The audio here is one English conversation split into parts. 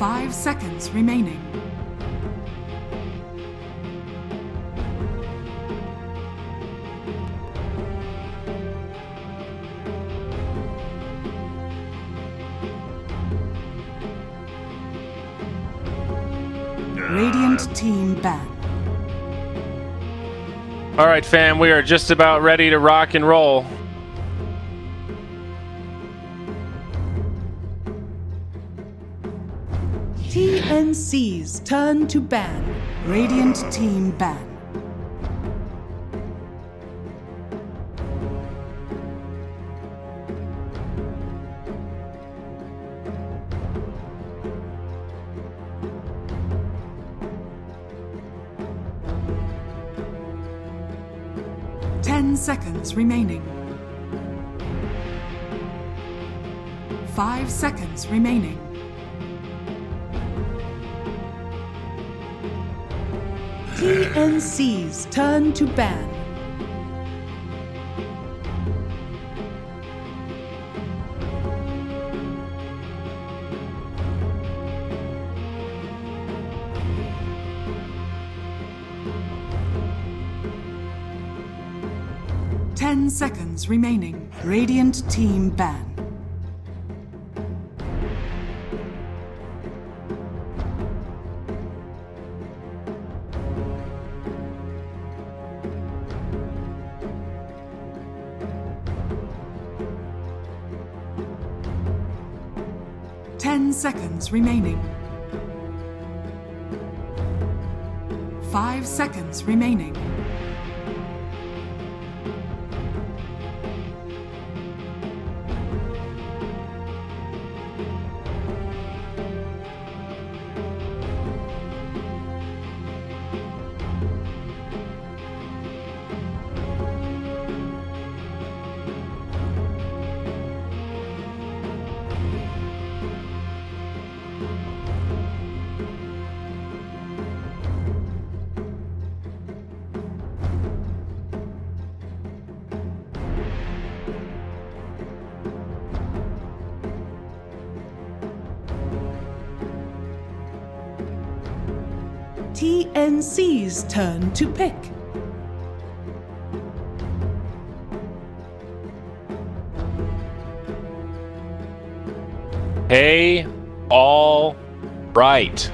5 seconds remaining. Radiant team ban. All right, fam, we are just about ready to rock and roll. TNC's turn to ban. Radiant team ban. Seconds remaining. 5 seconds remaining. TNC's turn to ban. Seconds remaining. Radiant team ban. Seconds remaining. 5 seconds remaining. TNC's turn to pick. Hey, all right.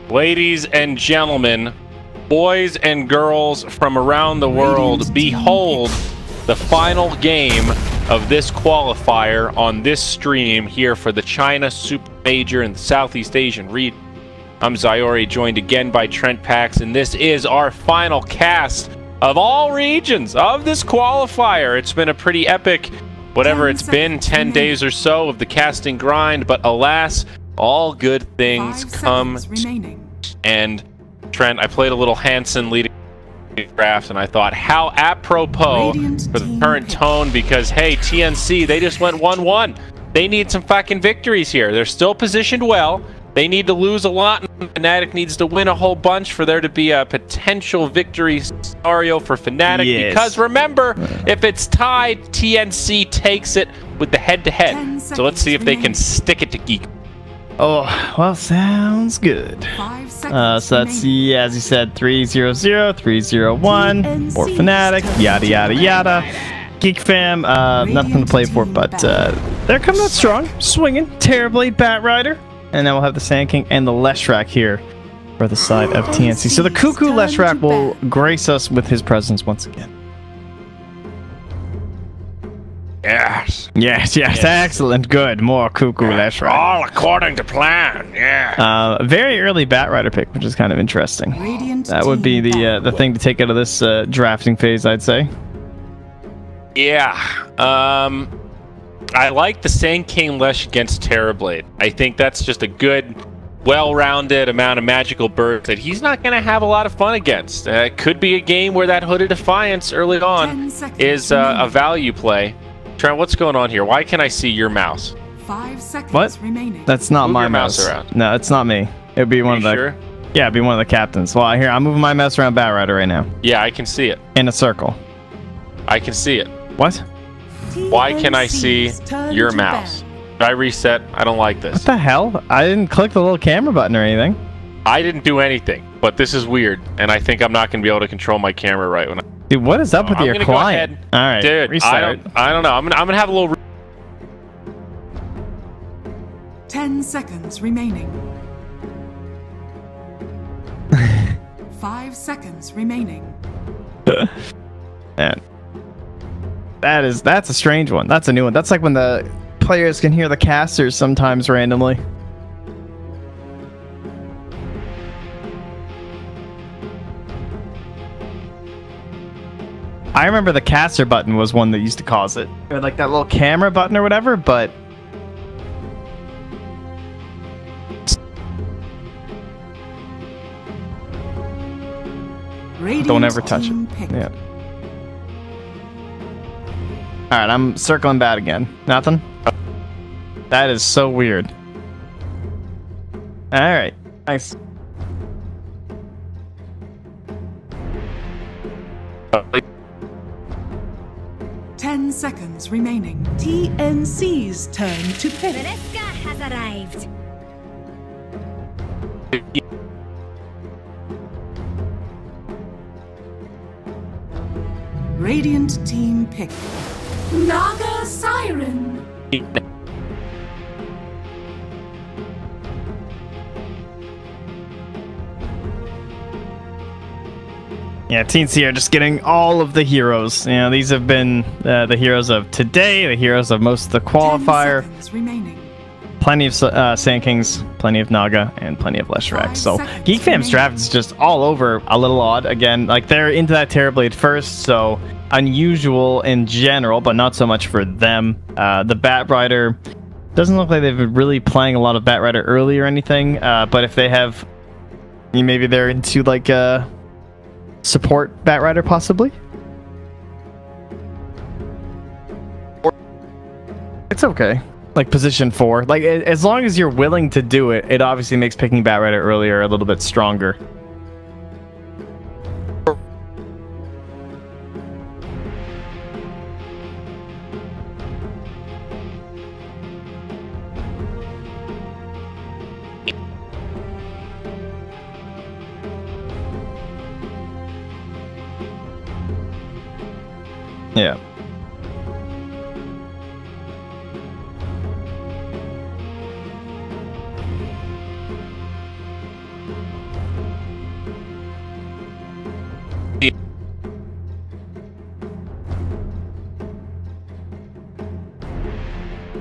Ladies and gentlemen, boys and girls from around the world, behold the final game of this qualifier on this stream here for the China Super Major in the Southeast Asian region. I'm Zyori, joined again by Trent Pax, and this is our final cast of all regions of this qualifier. It's been a pretty epic, whatever it's been, 10 days or so of the casting grind, but alas, all good things come and Trent, I played a little Hansen leading draft, and I thought, how apropos for the current tone, because hey, TNC, they just went 1-1. They need some fucking victories here. They're still positioned well. They need to lose a lot, and Fnatic needs to win a whole bunch for there to be a potential victory scenario for Fnatic. Yes. Because remember, if it's tied, TNC takes it with the head-to-head. So let's see if they can stick it to Geek. Oh, well, sounds good. So that's, yeah, as you said, 3-0-0, 3-0-1 for Fnatic, yada, yada, yada. Geek fam, nothing to play for, but they're coming out strong, swinging terribly, Batrider. And then we'll have the Sand King and the Leshrac here for the side of TNC. So the Cuckoo Leshrac will grace us with his presence once again. Yes. Yes, yes, excellent, good. More Cuckoo Leshrac. All according to plan, yeah. Very early Batrider pick, which is kind of interesting. That would be the thing to take out of this drafting phase, I'd say. Yeah. I like the Sand King Lesh against Terrorblade. I think that's just a good, well-rounded amount of magical burst that he's not going to have a lot of fun against. It could be a game where that Hooded Defiance early on is a value play. Trent, what's going on here? Why can't I see your mouse? 5 seconds remaining. That's not Move my your mouse. around. No, it's not me. It'd be one of the. Sure? Yeah, it'd be one of the captains. Well, here, I'm moving my mouse around Batrider right now. Yeah, I can see it. In a circle. I can see it. What? Why can I see your mouse? I reset. I don't like this. What the hell? I didn't click the little camera button or anything. I didn't do anything, but this is weird, and I think I'm not going to be able to control my camera right when I... Dude, what is up with your client? All right, dude, restart. I don't know. I'm gonna have a little... 10 seconds remaining. 5 seconds remaining. Man. That's a strange one. That's a new one. That's like when the players can hear the casters sometimes randomly. I remember the caster button was one that used to cause it. Or like that little camera button or whatever, but... Don't ever touch it. Yeah. Alright, I'm circling bat again. Nothing? That is so weird. Alright, nice. Ten seconds remaining. TNC's turn to pick. Vereska has arrived. Radiant team pick. Naga Siren. Yeah, TNC are just getting all of the heroes. You know, these have been the heroes of today, the heroes of most of the qualifier. 10 seconds remaining. Plenty of Sand Kings, plenty of Naga, and plenty of Leshrac. So Geek Fam's draft is just all over a little odd. Again, like they're into that Terrorblade first, so unusual in general, but not so much for them. The Batrider doesn't look like they've been really playing a lot of Batrider early or anything, but if they have, maybe they're into like support Batrider possibly. It's okay. Like position 4. Like as long as you're willing to do it, it obviously makes picking Batrider earlier a little bit stronger. Yeah.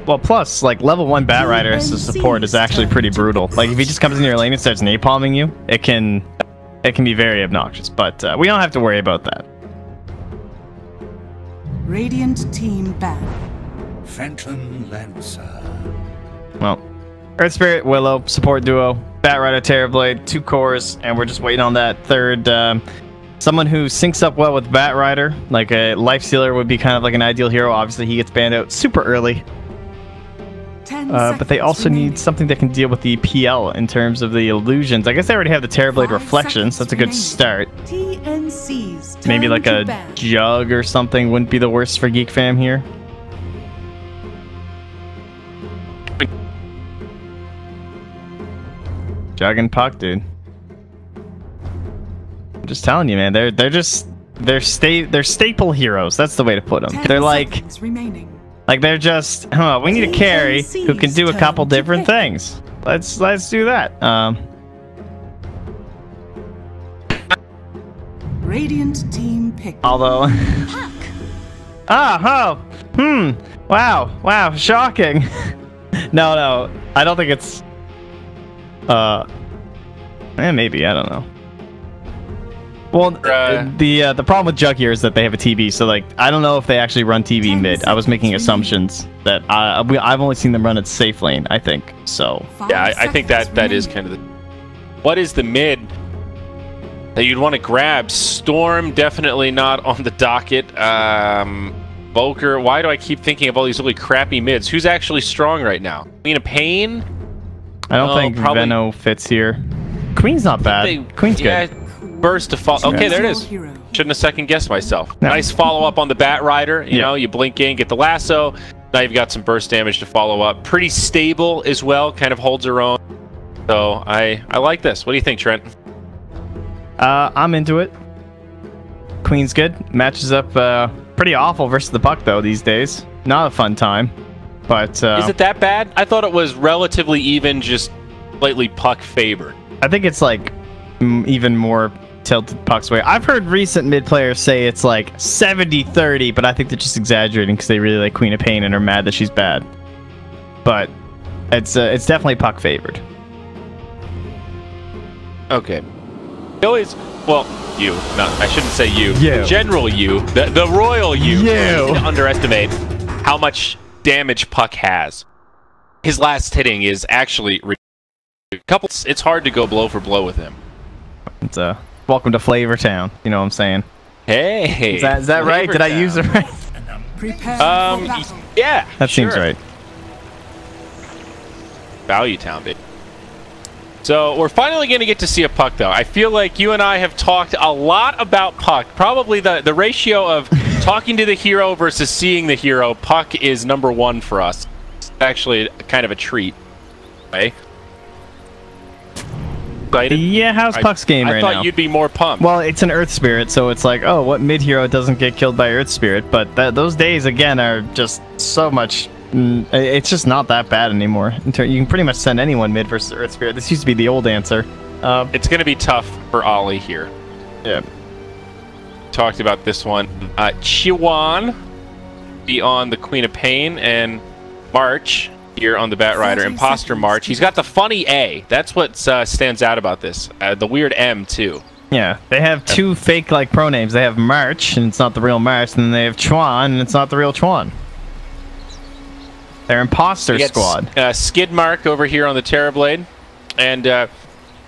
Well, plus, like, level 1 Batrider as a support is actually pretty brutal. Like, if he just comes into your lane and starts napalming you, it can be very obnoxious. But we don't have to worry about that. Radiant team ban. Phantom Lancer. Well, Earth Spirit, Willow, support duo, Batrider, Terrorblade, 2 cores, and we're just waiting on that third. Someone who syncs up well with Batrider, like a Lifestealer would be kind of like an ideal hero. Obviously, he gets banned out super early. But they also need something that can deal with the PL in terms of the illusions. I guess they already have the Terrorblade Reflections, so that's a good start. Maybe like a Jug or something wouldn't be the worst for Geek Fam here. Jug and Puck, dude. I'm just telling you, man. They're staple heroes. That's the way to put them. They're like they're just, we need a carry who can do a couple different things. Let's do that. Radiant team pick. Although wow, shocking. No, I don't think it's maybe, I don't know. Well, the problem with Jug here is that they have a TB, so like I don't know if they actually run TB mid. I was making assumptions that I've only seen them run it safe lane, I think. So yeah, I think that is kind of the... What is the mid that you'd want to grab? Storm, definitely not on the docket. Volker, why do I keep thinking of all these really crappy mids? Who's actually strong right now? I mean, a Pain? I don't think probably... Venno fits here. Queen's not bad. Queen's good. Burst to fall. Okay, there it is. Shouldn't have second guessed myself. No. Nice follow up on the Batrider. You know, you blink in, get the lasso. Now you've got some burst damage to follow up. Pretty stable as well, kind of holds her own. So I like this. What do you think, Trent? I'm into it. Queen's good. Matches up pretty awful versus the Puck, though, these days. Not a fun time. But is it that bad? I thought it was relatively even, just slightly Puck favored. I think it's like even more tilted Puck's way. I've heard recent mid players say it's like 70-30, but I think they're just exaggerating because they really like Queen of Pain and are mad that she's bad. But it's definitely Puck favored. Okay. Always, well, you. No, I shouldn't say you. You. General you. The royal you. You. Don't underestimate how much damage Puck has. His last hitting is actually it's hard to go blow for blow with him. It's welcome to Flavor Town. You know what I'm saying? Hey. Is that right? Did I use it right? Yeah. That seems right. Value Town, baby. So we're finally going to get to see a Puck, though. I feel like you and I have talked a lot about Puck. Probably the ratio of talking to the hero versus seeing the hero. Puck is #1 for us. It's actually kind of a treat. Right? Excited? Yeah, how's Puck's game right now? I thought you'd be more pumped. Well, it's an Earth Spirit, so it's like, oh, what mid-hero doesn't get killed by Earth Spirit? But those days, again, are just so much... it's just not that bad anymore. You can pretty much send anyone mid versus Earth Spirit. This used to be the old answer. It's going to be tough for Ollie here. Yeah. Talked about this one. Chiwan be on the Queen of Pain, and March here on the Batrider. Imposter March. He's got the funny A. That's what stands out about this. The weird M, too. Yeah, they have two fake-like pronames. They have March, and it's not the real March, and then they have Chuan, and it's not the real Chuan. They're imposter squad. Skidmark over here on the Terrorblade. And so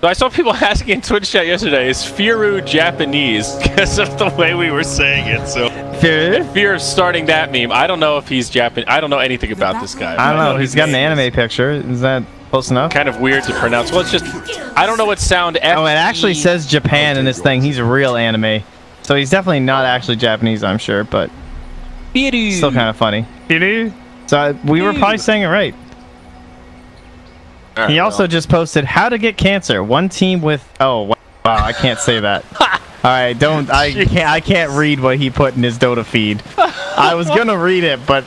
I saw people asking in Twitch chat yesterday, is Firu Japanese? Because of the way we were saying it. So fear of starting that meme. I don't know if he's Japanese. I don't know anything about this guy. I don't know. He's got an anime picture. Is that close enough? Kind of weird to pronounce. Well, it's just, I don't know what sound F. Oh, it actually says Japan in this thing. He's a real anime. So he's definitely not actually Japanese, I'm sure, but still kind of funny. So we were probably saying it right. He also just posted how to get cancer. One team with wow, I can't say that. All right, I can't read what he put in his Dota feed. I was gonna read it, but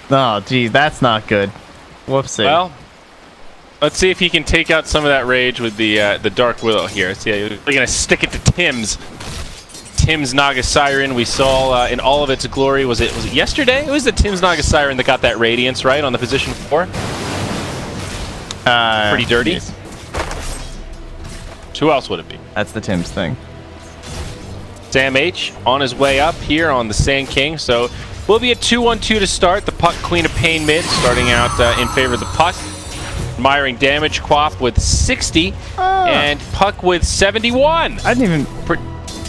oh geez, that's not good. Whoopsie. Well, let's see if he can take out some of that rage with the Dark Willow here. See, we're gonna stick it to Tim's Naga Siren we saw in all of its glory. Was it yesterday? It was the Tim's Naga Siren that got that radiance, right, on the position 4? Pretty dirty. Yes. Who else would it be? That's the Tim's thing. Sam H on his way up here on the Sand King. So we'll be at 2-1-2 to start. The Puck Queen of Pain mid starting out in favor of the Puck. Admiring damage. Quap with 60 and Puck with 71. I didn't even...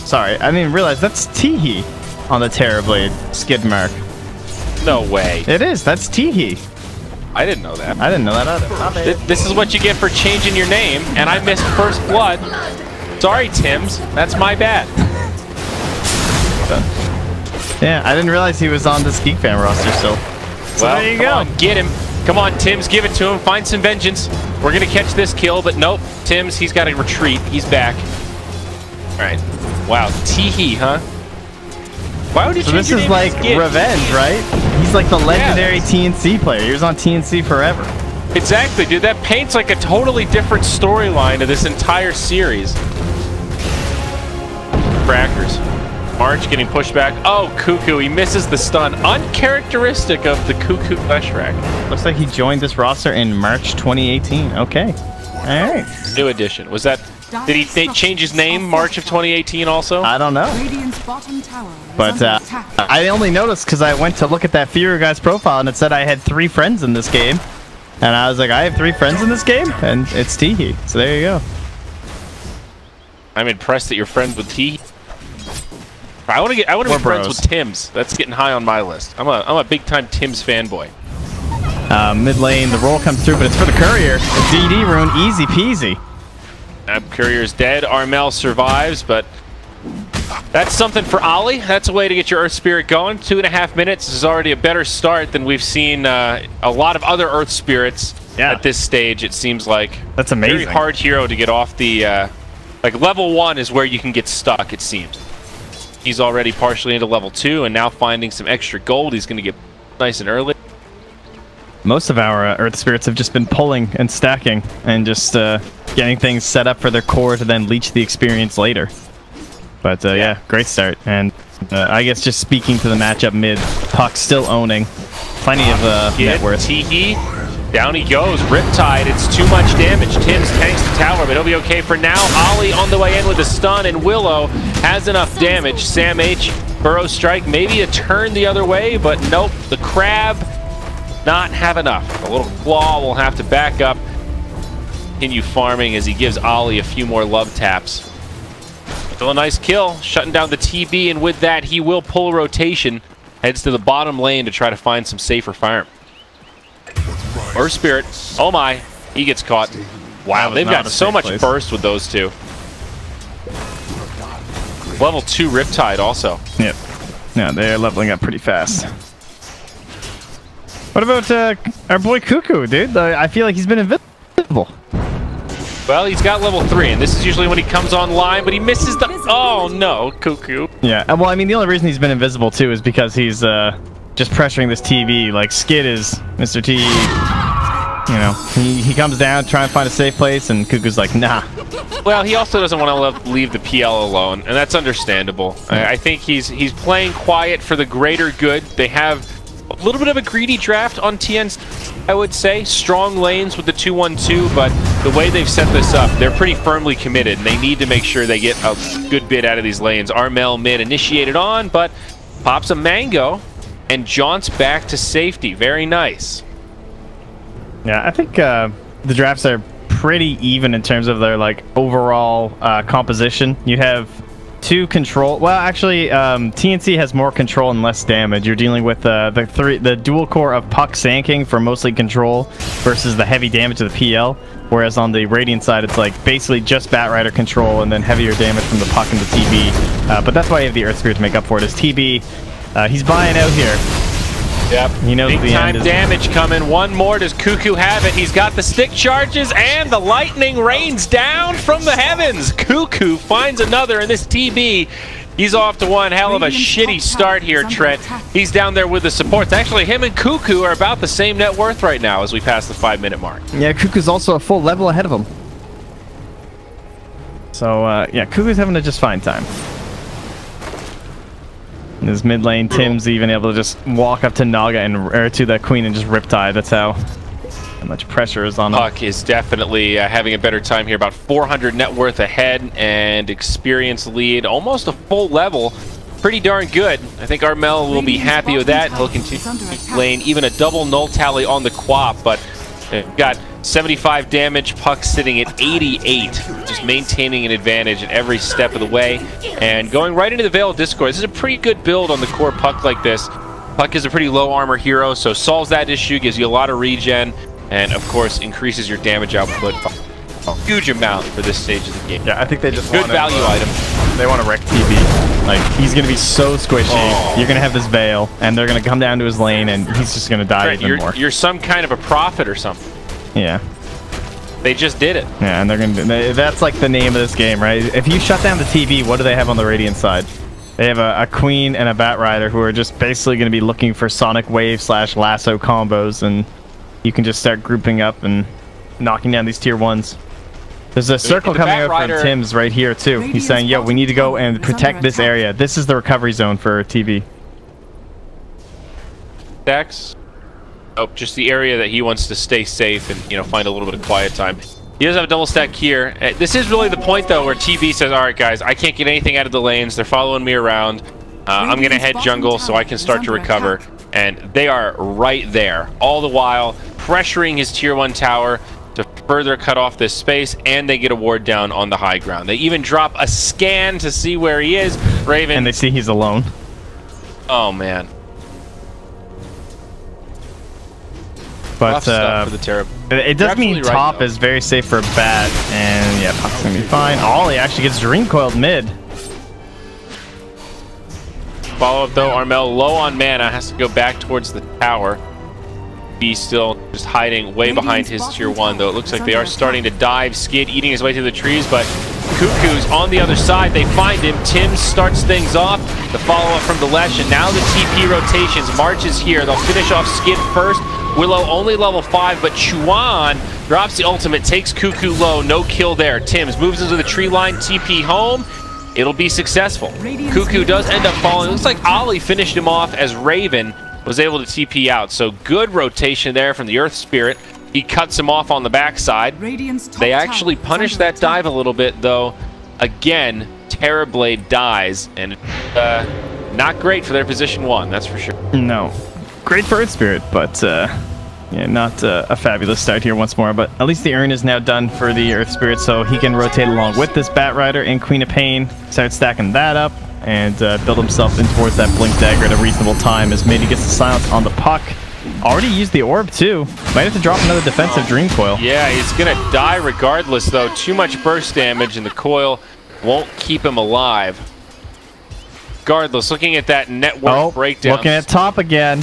Sorry, I didn't even realize that's Teehee on the Terrorblade Skidmark. No way. It is. That's Teehee. I didn't know that. I didn't know that either. This is what you get for changing your name, and I missed First Blood. Sorry, Tims. That's my bad. Yeah, I didn't realize he was on this Geek Fan roster still. So well, there you go. On, get him. Come on, Tims, give it to him. Find some vengeance. We're going to catch this kill, but nope. Tims, he's got to retreat. He's back. All right. Wow, Teehee, huh? Why would you change this your is name like to Revenge, right? He's like the legendary TNC player. He was on TNC forever. Exactly, dude. That paints like a totally different storyline to this entire series. Crackers. March getting pushed back. Oh, Cuckoo. He misses the stun. Uncharacteristic of the Cuckoo Flesh Rack. Looks like he joined this roster in March 2018. Okay. All right. New edition. Was that... Did he change his name March of 2018 also? I don't know. But I only noticed because I went to look at that Fear guy's profile and it said I had 3 friends in this game. And I was like, I have 3 friends in this game? And it's Teehee. So there you go. I'm impressed that you're friends with Teehee. I want to be friends with Tims. That's getting high on my list. I'm a big time Tims fanboy. Mid lane, the roll comes through, but it's for the courier. The DD rune, easy peasy. Courier's dead. Armel survives, but That's something for Ollie. That's a way to get your Earth Spirit going. 2.5 minutes is already a better start than we've seen a lot of other Earth Spirits at this stage, it seems like. That's amazing. Very hard hero to get off the... like, level 1 is where you can get stuck, it seems. He's already partially into level 2, and now finding some extra gold. He's going to get nice and early. Most of our Earth Spirits have just been pulling and stacking and just getting things set up for their core to then leech the experience later. But yeah, great start. And I guess just speaking to the matchup mid, Puck still owning plenty of net worth. Tiki, down he goes. Riptide, it's too much damage. Tim's tanks the tower, but he'll be okay for now. Ollie on the way in with a stun, and Willow has enough damage. Sam H, Burrow Strike, maybe a turn the other way, but nope. The Crab not have enough. A little Qual will have to back up, continue farming as he gives Ollie a few more love taps. Still a nice kill, shutting down the TB, and with that, he will pull rotation. Heads to the bottom lane to try to find some safer fire. Earth Spirit, oh my, he gets caught. Wow, they've got so much burst with those two. Level 2 Riptide also. Yep. Yeah, they're leveling up pretty fast. What about our boy Cuckoo, dude? I feel like he's been invisible. Well, he's got level 3, and this is usually when he comes online, but he misses the... Oh, no, Cuckoo. Yeah, well, I mean, the only reason he's been invisible, too, is because he's just pressuring this TV. Like, Skid is Mr. T... You know, he comes down, trying to find a safe place, and Cuckoo's like, nah. Well, he also doesn't want to leave the PL alone, and that's understandable. I think he's playing quiet for the greater good. They have a little bit of a greedy draft on TNC, I would say. Strong lanes with the 2-1-2, but the way they've set this up, they're pretty firmly committed, and they need to make sure they get a good bit out of these lanes. Armel mid initiated on, but pops a mango and jaunts back to safety. Very nice. Yeah, I think the drafts are pretty even in terms of their like overall composition. You have 2 control. Well, actually, TNC has more control and less damage. You're dealing with the dual core of Puck Sanking for mostly control versus the heavy damage of the PL. Whereas on the Radiant side, it's like basically just Batrider control and then heavier damage from the Puck and the TB. But that's why you have the Earth Spirit to make up for it. Is TB? He's buying out here. Yep. He knows big time damage coming. One more. Does Cuckoo have it? He's got the stick charges, and the lightning rains down from the heavens. Cuckoo finds another, and this TB, he's off to one hell of a shitty start here, Trent. He's down there with the supports. Actually, him and Cuckoo are about the same net worth right now as we pass the 5-minute mark. Yeah, Cuckoo's also a full level ahead of him. So, yeah, Cuckoo's having a just fine time. In his mid lane, Tim's even able to just walk up to Naga or to the Queen and just Riptide. That's how much pressure is on him. Puck is definitely having a better time here. About 400 net worth ahead and experience lead. Almost a full level. Pretty darn good. I think Armel will be happy with that. He'll continue to lane even a double null tally on the Quap, but got 75 damage. Puck sitting at 88, just maintaining an advantage at every step of the way and going right into the Veil of Discord. This is a pretty good build on the core Puck like this. Puck is a pretty low armor hero, so solves that issue, gives you a lot of regen, and of course increases your damage output a huge amount for this stage of the game. Yeah, I think they just good value item. They want to wreck TB. Like, he's going to be so squishy. You're going to have this Veil, and they're going to come down to his lane, and he's just going to die even more. You're some kind of a prophet or something. Yeah. They just did it. Yeah, and they're going to... That's like the name of this game, right? If you shut down the TV, what do they have on the Radiant side? They have a Queen and a Batrider who are just basically going to be looking for Sonic Wave / Lasso combos, and you can just start grouping up and knocking down these tier 1s. There's a circle coming out from Tim's right here, too. He's saying, yo, we need to go and protect this area. This is the recovery zone for TV. Dex? Oh, just the area that he wants to stay safe and, you know, find a little bit of quiet time. He does have a double stack here. This is really the point, though, where TB says, all right, guys, I can't get anything out of the lanes. They're following me around. I'm going to head jungle so I can start to recover. And they are right there, all the while pressuring his tier 1 tower to further cut off this space, and they get a ward down on the high ground. They even drop a scan to see where he is. Raven. And they see he's alone. Oh, man. But for the Terra. It does mean top is very safe for Bat, and yeah, Puck's gonna be fine. Ollie actually gets Dream Coiled mid. follow-up though. Armel low on mana, has to go back towards the tower. B still just hiding way behind his tier 1, though. It looks like they are starting to dive. Skid eating his way through the trees, but Cuckoo's on the other side. They find him. Tim starts things off. The follow-up from the Lesh, and now the TP rotations. March is here. They'll finish off Skid first. Willow only level 5, but Chuan drops the ultimate, takes Cuckoo low. No kill there. Tims moves into the tree line. TP home. It'll be successful. Cuckoo does end up falling. It looks like Ollie finished him off as Raven was able to TP out. So good rotation there from the Earth Spirit. He cuts him off on the backside. They actually punish that dive a little bit, though. Again, Terrorblade dies, and not great for their position 1, that's for sure. No. Great for Earth Spirit, but yeah, not a fabulous start here once more. But at least the urn is now done for the Earth Spirit, so he can rotate along with this Bat Rider and Queen of Pain, start stacking that up, and build himself in towards that Blink Dagger at a reasonable time as Midi gets the silence on the puck. Already used the orb too. Might have to drop another defensive Dream Coil. Yeah, he's gonna die regardless though. Too much burst damage and the coil won't keep him alive. Regardless, looking at that network breakdown. Looking at top again.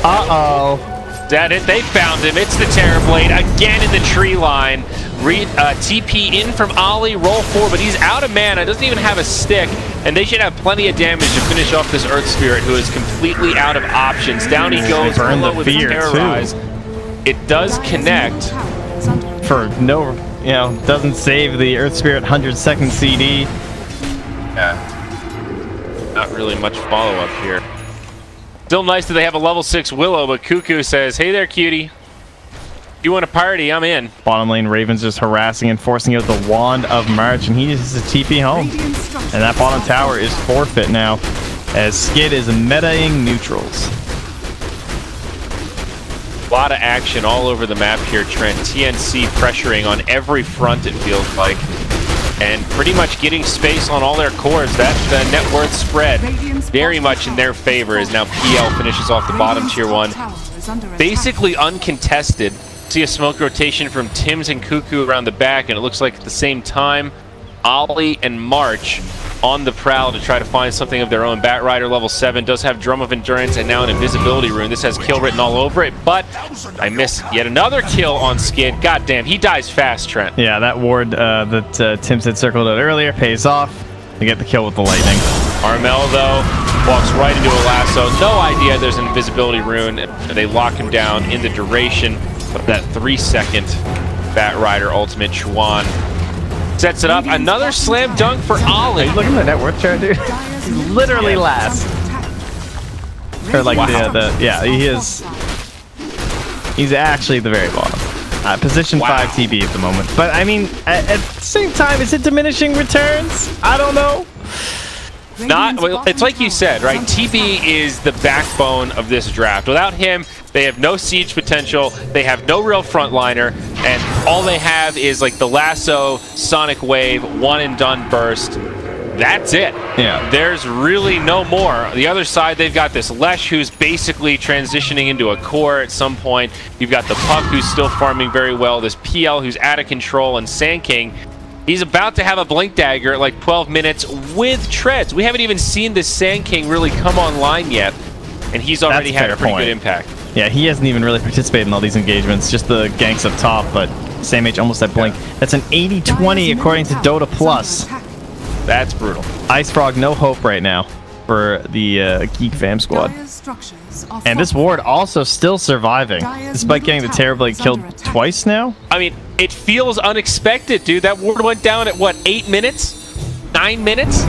Uh-oh. Is that it? They found him. It's the Terrorblade again in the tree line. TP in from Ollie, roll 4, but he's out of mana, doesn't even have a stick, and they should have plenty of damage to finish off this Earth Spirit, who is completely out of options. Down he goes, burn the with fear Terrorize. It does connect. For no, you know, doesn't save the Earth Spirit 100-second CD. Yeah. Not really much follow-up here. Still nice that they have a level 6 Willow, but Cuckoo says, hey there, cutie. You want a party? I'm in. Bottom lane, Raven's just harassing and forcing out the Wand of March, and he uses a TP home. And that bottom tower is forfeit now, as Skid is metaing neutrals. A lot of action all over the map here, Trent. TNC pressuring on every front, it feels like. And pretty much getting space on all their cores. That net worth spread very much in their favor as now PL finishes off the bottom tier 1. Basically uncontested. See a smoke rotation from Tims and Cuckoo around the back, and it looks like at the same time, Ollie and March on the prowl to try to find something of their own. Bat Rider level 7 does have Drum of Endurance and now an invisibility rune. This has kill written all over it, but I miss yet another kill on Skid. God damn, he dies fast, Trent. Yeah, that ward that Tims had circled out earlier pays off. They get the kill with the lightning. Armel, though, walks right into a lasso. No idea there's an invisibility rune. They lock him down in the duration of that 3-second Bat Rider ultimate. Chuan sets it up. Another slam dunk for Ollie. Look at the net worth chart, dude. He's literally last. Or like yeah, he is. He's actually the very bottom. Position 5 TB at the moment. But I mean, at the same time, is it diminishing returns? I don't know. Not, well, it's like you said, right? TB is the backbone of this draft. Without him, they have no siege potential, they have no real frontliner, and all they have is like the lasso, sonic wave, one and done burst. That's it. Yeah. There's really no more. The other side, they've got this Lesh who's basically transitioning into a core at some point. You've got the Puck who's still farming very well, this PL who's out of control, and Sand King, he's about to have a Blink Dagger at like 12 minutes with treads. We haven't even seen this Sand King really come online yet, and he's already had a pretty good impact. Yeah, he hasn't even really participated in all these engagements, just the ganks up top, but Sam H almost at Blink. That's an 80-20 according to Dota Plus. That's brutal. Ice Frog, no hope right now for the Geek fam squad. And this ward also still surviving, despite getting the Terrorblade killed twice now. I mean, it feels unexpected, dude. That ward went down at, what, 8 minutes? 9 minutes?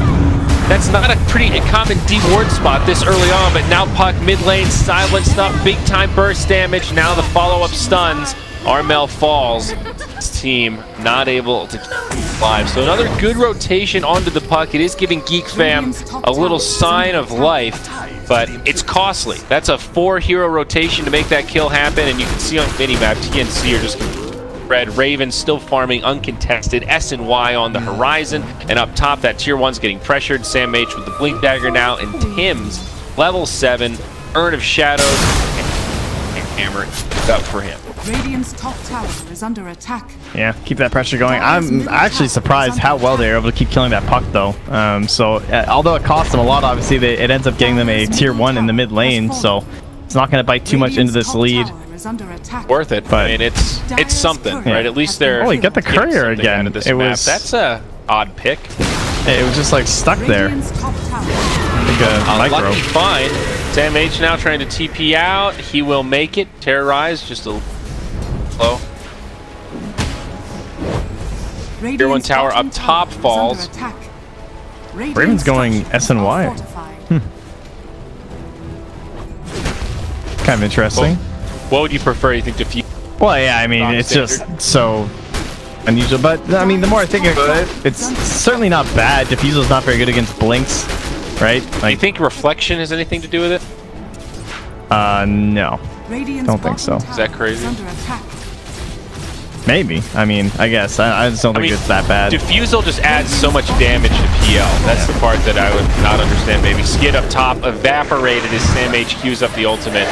That's not a pretty common deep ward spot this early on, but now Puck mid lane, silenced up, big time burst damage. Now the follow-up stuns. Armel falls. This team not able to keep alive. So another good rotation onto the Puck. It is giving Geek fam a little sign of life, but it's costly. That's a 4-hero rotation to make that kill happen, and you can see on the minimap, TNC are just red. Raven still farming uncontested. S and Y on the horizon, and up top, that tier 1's getting pressured. Sam H with the Blink Dagger now, and Tim's level 7, Urn of Shadows, and Hammer is up for him. Radiant's top tower is under attack. Yeah, keep that pressure going. I'm actually surprised how well they were able to keep killing that puck, though. Although it cost them a lot, obviously, it ends up getting them a tier 1 in the mid lane, so it's not going to bite too much into this lead. Worth it, but I mean, it's something, right? At least they're... Oh, you got the courier again. It was... That's a odd pick. It was just like stuck there. Like a micro. Lucky find. Sam H now trying to TP out. He will make it. Terrorize just a low. Tier 1 tower up top falls. Raven's going SNY. Kind of interesting. What would you prefer? You think defuse? Well, yeah, I mean, it's just so unusual. But I mean, the more I think about it, it's certainly not bad. Diffusal's not very good against blinks, right? Like, do you think reflection has anything to do with it? No. Don't think so. Is that crazy? Maybe. I mean, I guess. I just don't think it's that bad. Diffusal just adds so much damage to PL. That's the part that I would not understand, maybe. Skid up top, evaporated as Sam H queues up the ultimate.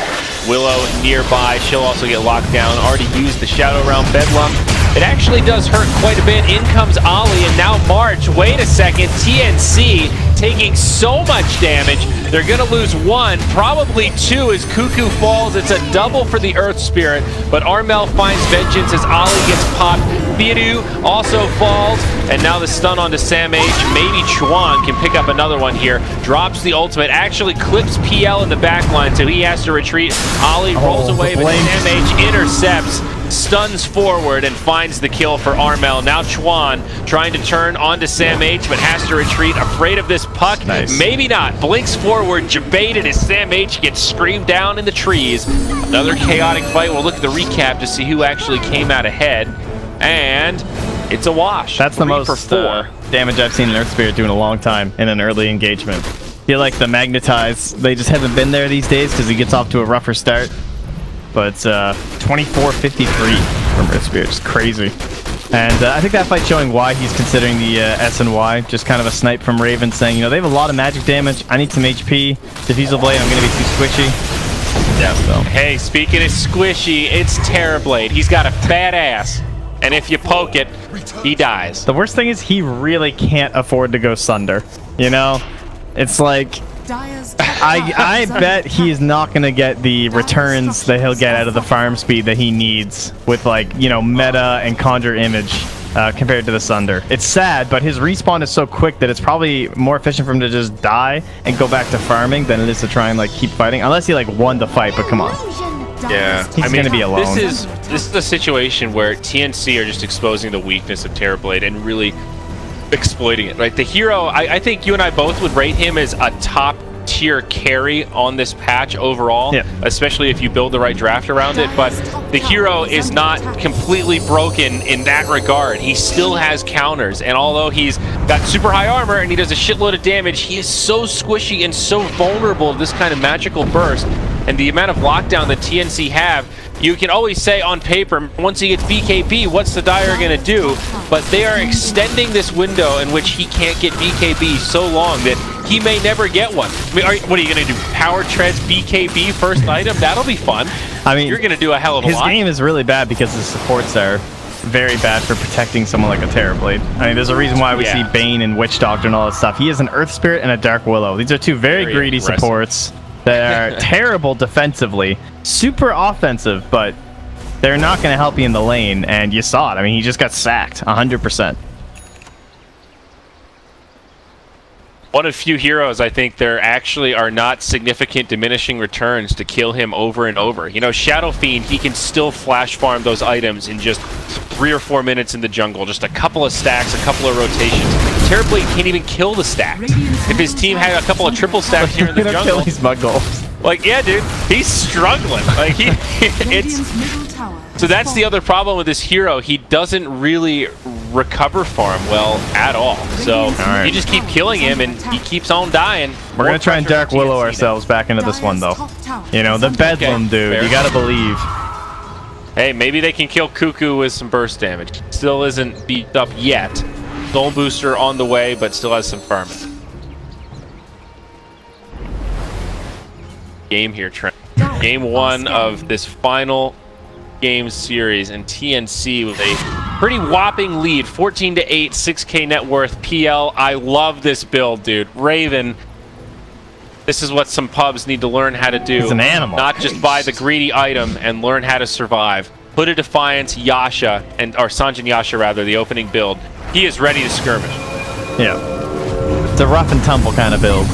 Willow nearby. She'll also get locked down. Already used the Shadow Realm Bedlam. It actually does hurt quite a bit. In comes Ollie, and now March. Wait a second. TNC taking so much damage. They're going to lose 1, probably 2 as Cuckoo falls. It's a double for the Earth Spirit, but Armel finds vengeance as Ollie gets popped. Biru also falls, and now the stun onto Sam H. Maybe Chuan can pick up another one here. Drops the ultimate, actually clips PL in the back line, so he has to retreat. Ollie rolls away, but Sam H intercepts, stuns forward, and finds the kill for Armel. Now Chuan trying to turn onto Sam H, but has to retreat, afraid of this puck. Nice. Maybe not. Blinks forward, jebaited as Sam H gets screamed down in the trees. Another chaotic fight. We'll look at the recap to see who actually came out ahead. And it's a wash. That's the most damage I've seen an Earth Spirit do in a long time in an early engagement. I feel like the Magnetize, they just haven't been there these days because he gets off to a rougher start. But 24-53 from Earth Spirit, just crazy. And I think that fight's showing why he's considering the SNY. Just kind of a snipe from Raven saying, you know, they have a lot of magic damage. I need some HP. Diffusal Blade, I'm going to be too squishy. Yeah, so. Hey, speaking of squishy, it's Terrorblade. He's got a fat ass. And if you poke it, he dies. The worst thing is he really can't afford to go Sunder. You know? It's like... I bet he's not going to get the returns that he'll get out of the farm speed that he needs with, like, you know, meta and conjure image compared to the Sunder. It's sad, but his respawn is so quick that it's probably more efficient for him to just die and go back to farming than it is to try and, like, keep fighting. Unless he, like, won the fight, but come on. Yeah, he's going to be alone. This is the situation where TNC are just exposing the weakness of Terrorblade and really exploiting it, right? The hero, I think you and I both would rate him as a top tier carry on this patch overall, especially if you build the right draft around it, but the hero is not completely broken in that regard. He still has counters, and although he's got super high armor and he does a shitload of damage, he is so squishy and so vulnerable to this kind of magical burst. And the amount of lockdown that TNC have, you can always say on paper, once he gets BKB, what's the Dire going to do? But they are extending this window in which he can't get BKB so long that he may never get one. I mean, what are you going to do? Power Treads BKB first item? That'll be fun. I mean, you're going to do a hell of a lot. His game is really bad because his supports are very bad for protecting someone like a Terrorblade. I mean, there's a reason why we see Bane and Witch Doctor and all that stuff. He is an Earth Spirit and a Dark Willow. These are two very greedy supports that are terrible defensively, super offensive, but they're not going to help you in the lane, and you saw it. I mean, he just got sacked 100%. One of few heroes, I think there actually are not significant diminishing returns to kill him over and over. You know, Shadow Fiend, he can still flash farm those items in just 3 or 4 minutes in the jungle. Just a couple of stacks, a couple of rotations. Terrorblade can't even kill the stacks. If his team had a couple of triple stacks here in the jungle, kill these muggles. Like, yeah, dude, he's struggling. Like, so that's the other problem with this hero. He doesn't really recover farm well at all. So you just keep killing him, and he keeps on dying. We're gonna try and Dark Willow ourselves back into this one, though. You know, the Bedlam, dude. Fair. You gotta believe. Hey, maybe they can kill Cuckoo with some burst damage. Still isn't beat up yet. Soul Booster on the way, but still has some farming. Game here, Trent. Game 1 of this final game series, and TNC with a pretty whopping lead, 14-8, 6K net worth, PL. I love this build, dude. Raven, this is what some pubs need to learn how to do. He's an animal. Not just buy the greedy item and learn how to survive. Put a Defiance Yasha, or Sanjin Yasha rather, the opening build. He is ready to skirmish. Yeah. It's a rough and tumble kind of build.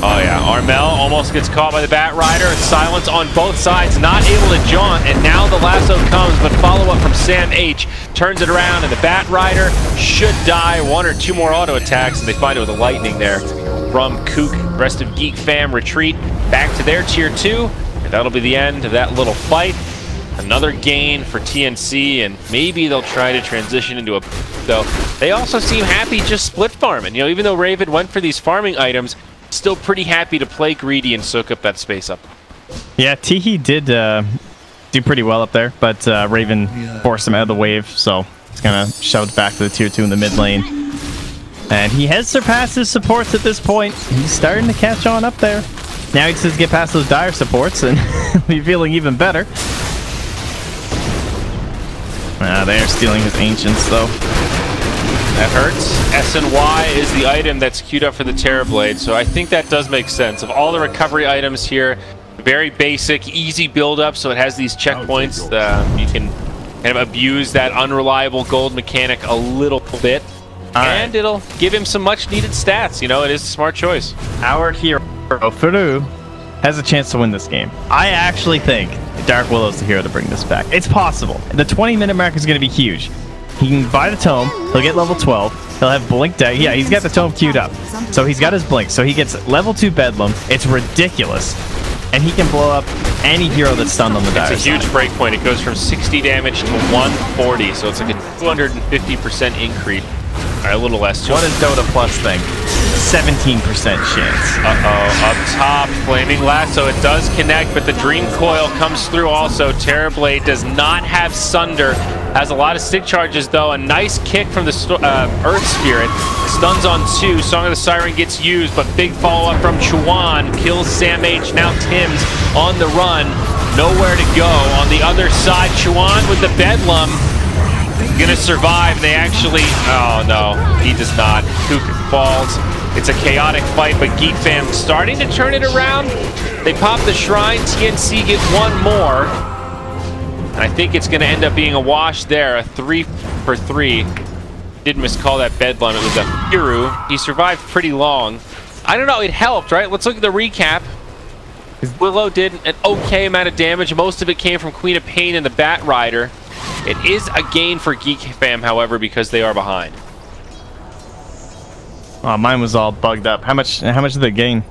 Oh yeah, Armel almost gets caught by the Bat Rider. Silence on both sides, not able to jaunt, and now the lasso comes, but follow-up from Sam H. Turns it around, and the Bat Rider should die. 1 or 2 more auto attacks, and they find it with a lightning there from Kook. Rest of Geek fam retreat back to their tier 2, and that'll be the end of that little fight. Another gain for TNC, and maybe they'll try to transition into a... Though they also seem happy just split farming. You know, even though Raven went for these farming items, still pretty happy to play greedy and soak up that space up. Yeah, Teehee did do pretty well up there, but Raven forced him out of the wave, so it's kind of shoved back to the tier 2 in the mid lane. And he has surpassed his supports at this point. He's starting to catch on up there. Now he just has to get past those dire supports and be feeling even better. They're stealing his ancients, though. That hurts. SNY is the item that's queued up for the Terrorblade, so I think that does make sense. Of all the recovery items here, very basic, easy build-up, so it has these checkpoints. You can kind of abuse that unreliable gold mechanic a little bit, and it'll give him some much-needed stats. You know, it is a smart choice. Our hero, Faru, has a chance to win this game. I actually think Dark Willow's the hero to bring this back. It's possible. The 20-minute mark is going to be huge. He can buy the tome, he'll get level 12, he'll have Blink Dagger. Yeah, he's got the tome queued up. So he's got his Blink, so he gets level 2 Bedlam. It's ridiculous. And he can blow up any hero that's stunned on the dire It's a huge breakpoint. It goes from 60 damage to 140, so it's like a 250% increase. Or a little less. What does Dota Plus think? 17% chance. Up top, Flaming Lasso. It does connect, but the Dream Coil comes through also. Terrorblade does not have Sunder. Has a lot of stick charges, though. A nice kick from the Earth Spirit. Stuns on 2. Song of the Siren gets used, but big follow-up from Chuan. Kills Sam H. Now Tim's on the run. Nowhere to go. On the other side, Chuan with the Bedlam. Gonna survive. They actually... Oh, no. He does not. Kook falls. It's a chaotic fight, but Geek fam starting to turn it around. They pop the Shrine. TNC get 1 more. And I think it's going to end up being a wash there. A 3 for 3. Didn't miscall that Bedlam. It was a Firu. He survived pretty long. I don't know. It helped, right? Let's look at the recap. Willow did an okay amount of damage. Most of it came from Queen of Pain and the Bat Rider. It is a gain for Geek fam, however, because they are behind. Oh, mine was all bugged up. How much did they gain?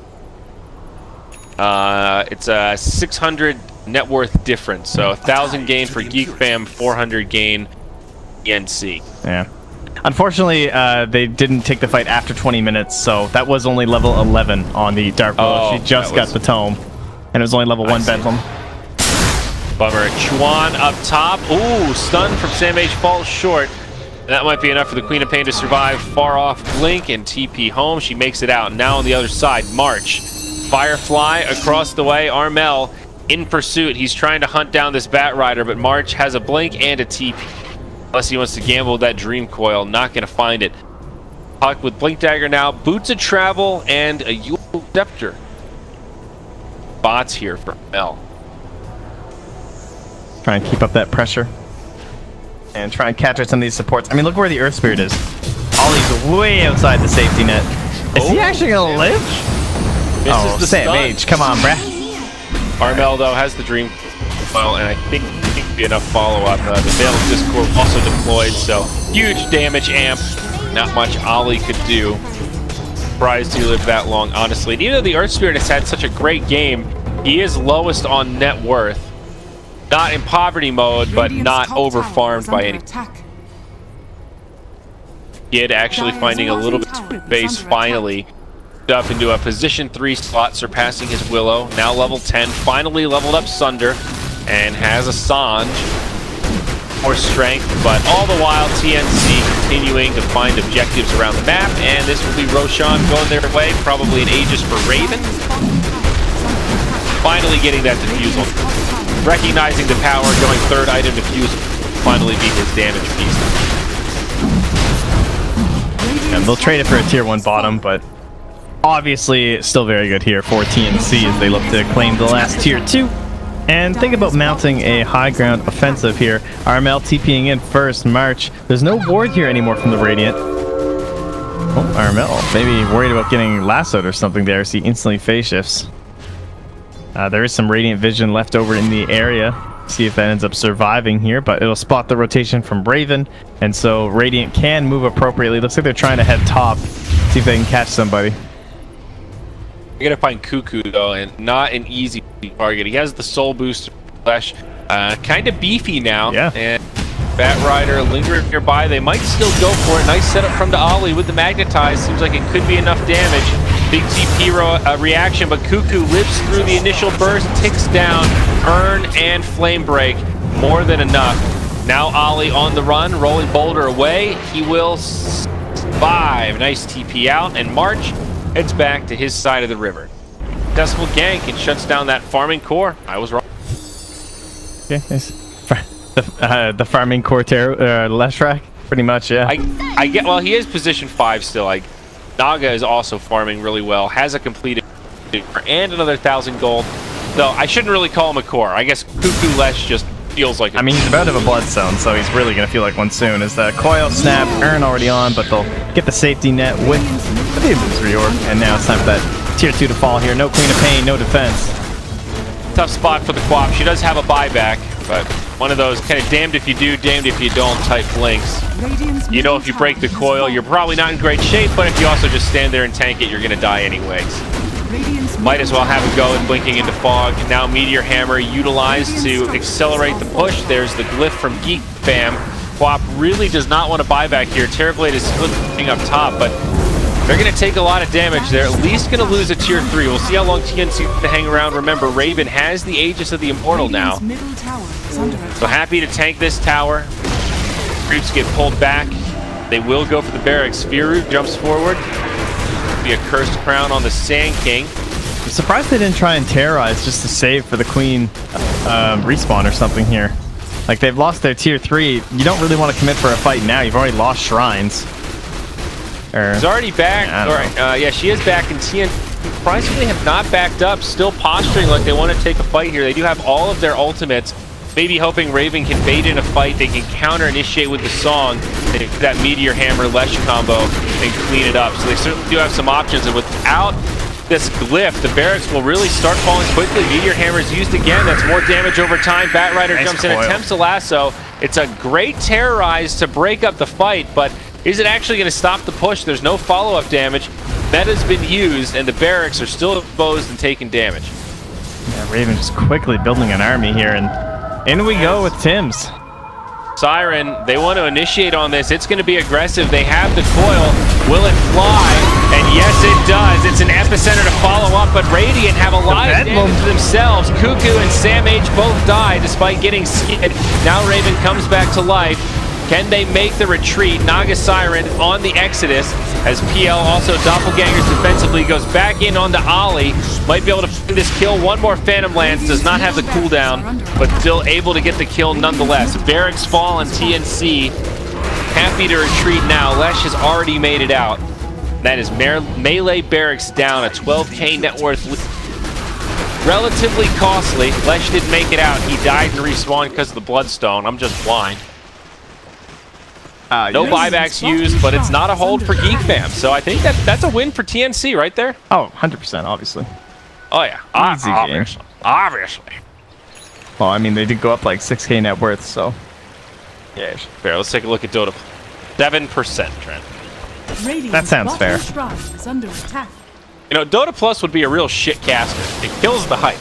It's a 600 net worth difference. So 1,000 gain for Geek fam, 400 gain TNC. Yeah. Unfortunately, they didn't take the fight after 20 minutes, so that was only level 11 on the Dark Willow. She just got the tome, and it was only level 1 Bedlam. Bummer. Chuan up top. Ooh, stun from Sam H falls short. That might be enough for the Queen of Pain to survive. Far off Blink and TP home. She makes it out. Now on the other side, March. Firefly across the way. Armel in pursuit. He's trying to hunt down this Bat Rider, but March has a Blink and a TP. Unless he wants to gamble with that Dream Coil. Not going to find it. Puck with Blink Dagger now. Boots of Travel and a Yule Scepter. Bots here for Armel. Try and keep up that pressure. And try and catch some of these supports. I mean, look where the Earth Spirit is. Ollie's way outside the safety net. Is he actually going to live? Misses the Sam stun. H, come on, bruh. Armel, though, has the Dream Coil, and I think it be enough follow-up. The Veil of Discord also deployed, so huge damage amp. Not much Ollie could do. Surprised he lived that long, honestly. And even though the Earth Spirit has had such a great game, he is lowest on net worth. Not in poverty mode, but not over-farmed by any. Kid actually finding a little bit of space finally. Up into a position 3 slot, surpassing his Willow. Now level 10, finally leveled up Sunder, and has a Sanj. More strength, but all the while TNC continuing to find objectives around the map, and this will be Roshan going their way, probably an Aegis for Raven. Finally getting that defusal. recognizing the power, going third item defuse, finally beat his damage piece. And they'll trade it for a tier 1 bottom, but obviously it's still very good here for TNC as they look to claim the last tier 2. And think about mounting a high ground offensive here. RML TPing in first, March. There's no ward here anymore from the Radiant. Oh, RML, maybe worried about getting lassoed or something there, so he instantly phase shifts. There is some Radiant Vision left over in the area. See if that ends up surviving here, but it'll spot the rotation from Raven, and so Radiant can move appropriately. Looks like they're trying to head top, see if they can catch somebody. You're gonna find Cuckoo though, and not an easy target. He has the soul boost flesh, kind of beefy now. Yeah. And Bat Rider lingering nearby. They might still go for it. Nice setup from the Ollie with the magnetize. Seems like it could be enough damage. Big TP reaction, but Cuckoo lives through the initial burst, ticks down, Earn and Flame Break. More than enough. Now Ollie on the run, rolling Boulder away. He will survive. Nice TP out, and March heads back to his side of the river. Successful gank and shuts down that farming core. I was wrong. Okay, nice. The farming core left track, pretty much, yeah. I get. Well, he is position 5 still. Naga is also farming really well. Has a completed and another 1,000 gold. Though I shouldn't really call him a core. I guess Cuckoo Lesh just feels like. I mean, he's about to have a bloodstone, so he's really gonna feel like one soon. Is the Qual snap, Earn already on, but they'll get the safety net with the reorg, and now it's time for that tier 2 to fall here. No Queen of Pain, no defense. Tough spot for the Quap. She does have a buyback, but one of those kind of damned if you do, damned if you don't type blinks. You know, if you break the coil, you're probably not in great shape, but if you also just stand there and tank it, you're going to die anyways. Might as well have it go and blinking into fog. Now Meteor Hammer utilized to accelerate the push. There's the glyph from Geek Fam. Quap really does not want to buy back here. Terrorblade is splitting up top, but they're going to take a lot of damage. They're at least going to lose a tier 3. We'll see how long TNC can hang around. Remember, Raven has the Aegis of the Immortal now. So happy to tank this tower. Creeps get pulled back. They will go for the barracks. Firu jumps forward. Be a cursed crown on the Sand King. I'm surprised they didn't try and terrorize just to save for the Queen respawn or something here. Like, they've lost their tier 3. You don't really want to commit for a fight now. You've already lost shrines. She's already back. Yeah, she is back, and TNC surprisingly have not backed up. Still posturing like they want to take a fight here. They do have all of their ultimates. Maybe hoping Raven can bait in a fight. They can counter-initiate with the song. They do that Meteor Hammer Lesh combo and clean it up. So they certainly do have some options. And without this glyph, the barracks will really start falling quickly. Meteor Hammer is used again. That's more damage over time. Bat Rider jumps in, attempts a lasso. It's a great terrorize to break up the fight, but is it actually going to stop the push? There's no follow-up damage. Meta's been used, and the barracks are still exposed and taking damage. Yeah, Raven just quickly building an army here, and in we go with Tim's. Siren, they want to initiate on this. It's going to be aggressive. They have the coil. Will it fly? And yes, it does. It's an epicenter to follow up, but Radiant have a lot of damage to themselves. Cuckoo and Sam H both die despite getting skid. Now Raven comes back to life. Can they make the retreat? Naga Siren on the Exodus as PL also doppelgangers defensively, goes back in on the Ollie. Might be able to find this kill. One more Phantom Lance, does not have the cooldown, but still able to get the kill nonetheless. Barracks fall on TNC. Happy to retreat now. Lesh has already made it out. That is melee barracks down, a 12k net worth. Relatively costly. Lesh didn't make it out. He died and respawned because of the Bloodstone. I'm just blind. No buybacks used, but it's not a hold for Geek Fam. So I think that's a win for TNC right there. Oh, 100%, obviously. Oh, yeah. Obviously. Well, I mean, they did go up like 6k net worth, so. Yeah, fair. Let's take a look at Dota. 7%, Trent. That sounds fair. You know, Dota Plus would be a real shit caster. It kills the hype.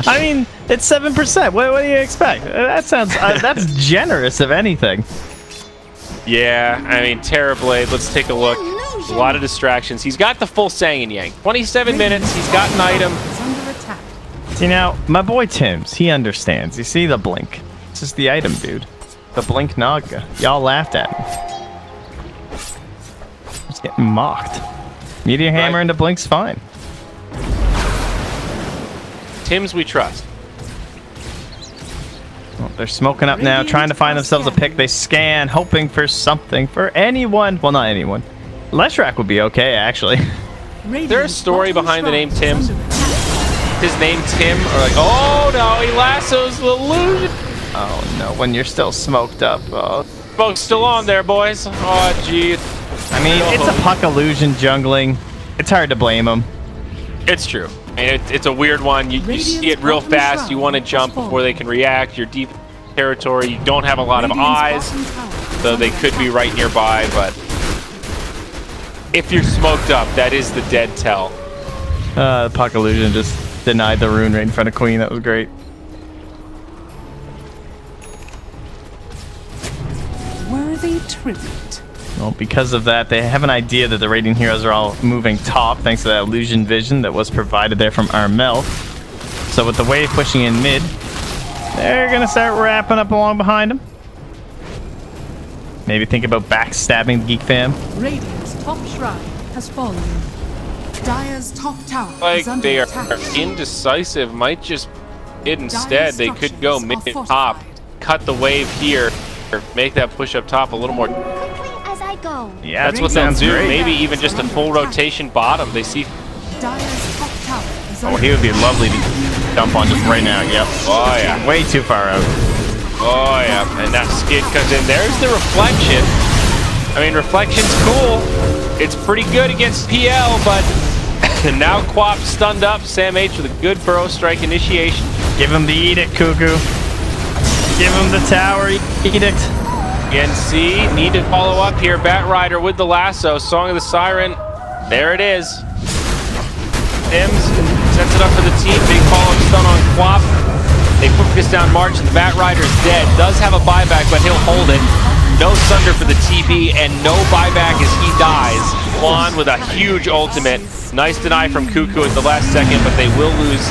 I mean, it's 7%. What do you expect? That sounds that's generous, if anything. Yeah, I mean, Terrorblade. Let's take a look. A lot of distractions. He's got the full Sang and Yang. 27 minutes. He's got an item. See, now, my boy Tim's, he understands. You see the blink. It's just the item, dude. The blink Naga. Y'all laughed at me. Just getting mocked. Meteor Hammer into blink's fine. Tim's we trust. Well, they're smoking up now, trying to find themselves a pick. They scan, hoping for something, for anyone. Well, not anyone. Leshrac would be okay, actually. Is there a story behind the name Tim's? His name Tim? Or like, oh no, he lassos the illusion. Oh no, when you're still smoked up. Oh. Smoke's still on there, boys. Oh, geez. I mean, it's a puck illusion jungling. It's hard to blame him. It's true. I mean, it's a weird one. You see it real fast. You want to jump before they can react. You're deep territory. You don't have a lot of eyes, so they could be right nearby. But if you're smoked up, that is the dead tell. The puck illusion just denied the rune right in front of Queen. That was great. Worthy tribute. Well, because of that, they have an idea that the Radiant heroes are all moving top, thanks to that illusion vision that was provided there from Armel. So with the wave pushing in mid, they're going to start wrapping up along behind them. Maybe think about backstabbing the Geek fam. Radiant's top shrine has fallen. Dire's top tower is Like under they are attack. indecisive. Might just hit instead. They could go mid top, cut the wave here, or make that push up top a little more. As I go. Yeah, That's what they'll do. great. Maybe even just a full rotation bottom. They see. Dire's top tower is Oh, under he would be lovely to dump on just right now. Yep. Oh yeah. Way too far out. Oh yeah. And that skid comes in. There's the reflection. I mean, reflection's cool. It's pretty good against PL, but now Quap stunned up. Sam H with a good burrow strike initiation. Give him the edict, Cuckoo. Give him the tower edict. TNC need to follow up here. Batrider with the lasso. Song of the Siren. There it is. Sims sets it up for the team. Big follow-up stun on Quap. They focus down March and the Batrider's dead. Does have a buyback, but he'll hold it. No Sunder for the TB and no buyback as he dies. Juan with a huge ultimate. Nice deny from Cuckoo at the last second, but they will lose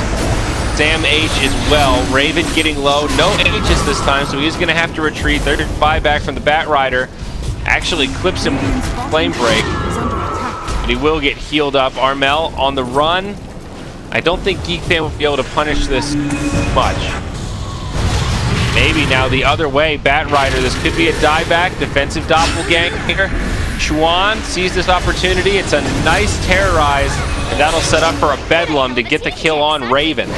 Sam H as well. Raven getting low. No H's this time, so he's going to have to retreat. Their buyback from the Batrider actually clips him flame break. But he will get healed up. Armel on the run. I don't think Geek Fan will be able to punish this much. Maybe now the other way. Batrider, this could be a dieback. Defensive doppelganger. Chuan sees this opportunity. It's a nice terrorize, and that'll set up for a Bedlam to get the kill on Raven.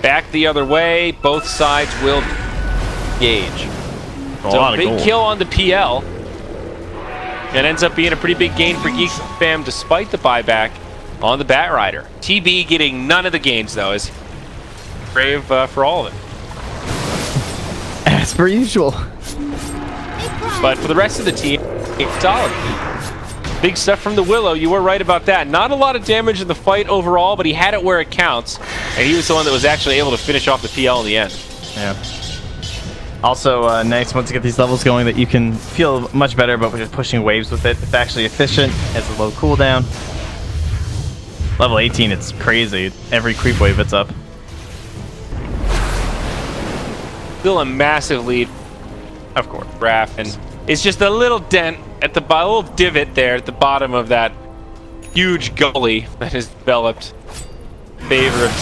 Back the other way. Both sides will engage. So a big kill on the PL. It ends up being a pretty big gain for Geek Fam despite the buyback on the Batrider. TB getting none of the gains though, as brave for all of it. As per usual. But for the rest of the team, it's solid. Big stuff from the Willow. You were right about that. Not a lot of damage in the fight overall, but he had it where it counts. And he was the one that was actually able to finish off the PL in the end. Yeah. Also, nice once you get these levels going that you can feel much better about just pushing waves with it. It's actually efficient, has a low cooldown. Level 18, it's crazy. Every creep wave it's up. Still a massive lead, of course, Raph, and it's just a little dent at the little divot there at the bottom of that huge gully that has developed in favor of